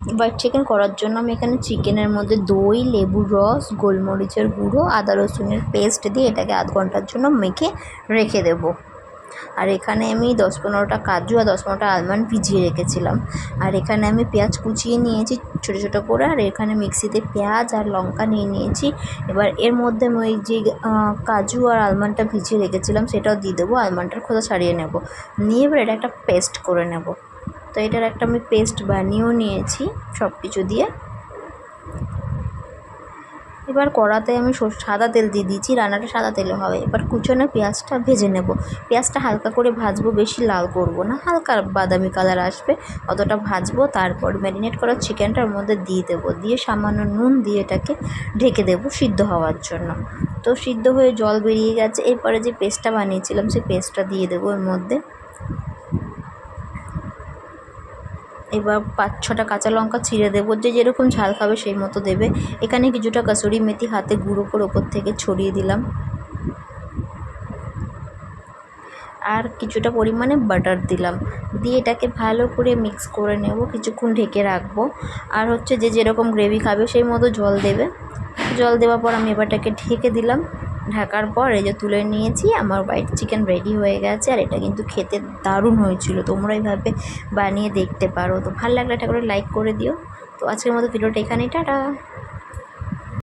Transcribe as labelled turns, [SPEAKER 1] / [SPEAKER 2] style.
[SPEAKER 1] White chicken করার জন্য আমি এখানে চিকেনের মধ্যে দই, লেবুর রস, গোলমরিচের গুঁড়ো, আদা রসুনের পেস্ট দিয়ে এটাকে আধ ঘন্টার জন্য মেখে রেখে দেবো। আর এখানে আমি 10-15টা কাজু আর 10-15টা আলমন্ড ভিজিয়ে রেখেছিলাম। আর এখানে আমি পেঁয়াজ কুচিয়ে নিয়েছি ছোটো ছোটো করে, আর এখানে মিক্সিতে পেঁয়াজ আর লঙ্কা নিয়ে নিয়েছি। এবার এর মধ্যে আমি ওই যে কাজু আর আলমন্ডটা ভিজিয়ে রেখেছিলাম সেটাও দিয়ে দেবো, আলমন্ডটার খোসা ছাড়িয়ে নেব, নিয়ে এবার এটা একটা পেস্ট করে নেব। তো এটার একটা আমি পেস্ট বানিয়েও নিয়েছি সব কিছু দিয়ে। এবার কড়াতে আমি সাদা তেল দিয়ে দিয়েছি, রান্নাটা সাদা তেলে হবে। এবার কুচনো পেঁয়াজটা ভেজে নেব। পেঁয়াজটা হালকা করে ভাজবো, বেশি লাল করব না, হালকা বাদামি কালার আসবে অতটা ভাজবো। তারপর ম্যারিনেট করা চিকেনটার মধ্যে দিয়ে দেবো, দিয়ে সামান্য নুন দিয়ে এটাকে ঢেকে দেবো সিদ্ধ হওয়ার জন্য। তো সিদ্ধ হয়ে জল বেরিয়ে গেছে। এরপরে যে পেস্টটা বানিয়েছিলাম সেই পেস্টটা দিয়ে দেবো এর মধ্যে। এবার 5-6টা কাঁচা লঙ্কা ছিঁড়ে দেবো, যে যেরকম ঝাল খাবে সেই মতো দেবে। এখানে কিছুটা কাসুরি মেথি হাতে গুঁড়ো করে ওপর থেকে ছড়িয়ে দিলাম, আর কিছুটা পরিমাণে বাটার দিলাম, দিয়ে এটাকে ভালো করে মিক্স করে নেব, কিছুক্ষণ ঢেকে রাখবো। আর হচ্ছে যে যেরকম গ্রেভি খাবে সেই মতো জল দেবে। জল দেওয়ার পর আমি এবারটাকে ঢেকে দিলাম। ঢাকার পর এই যে তুলে নিয়েছি, আমার হোয়াইট চিকেন রেডি হয়ে গেছে। আর এটা কিন্তু খেতে দারুণ হয়েছিল, তোমরা এইভাবে বানিয়ে দেখতে পারো। তো ভালো লাগলে এটা করে লাইক করে দিও। তো আজকের মতো ভিডিওটা এখানেই, টাটা।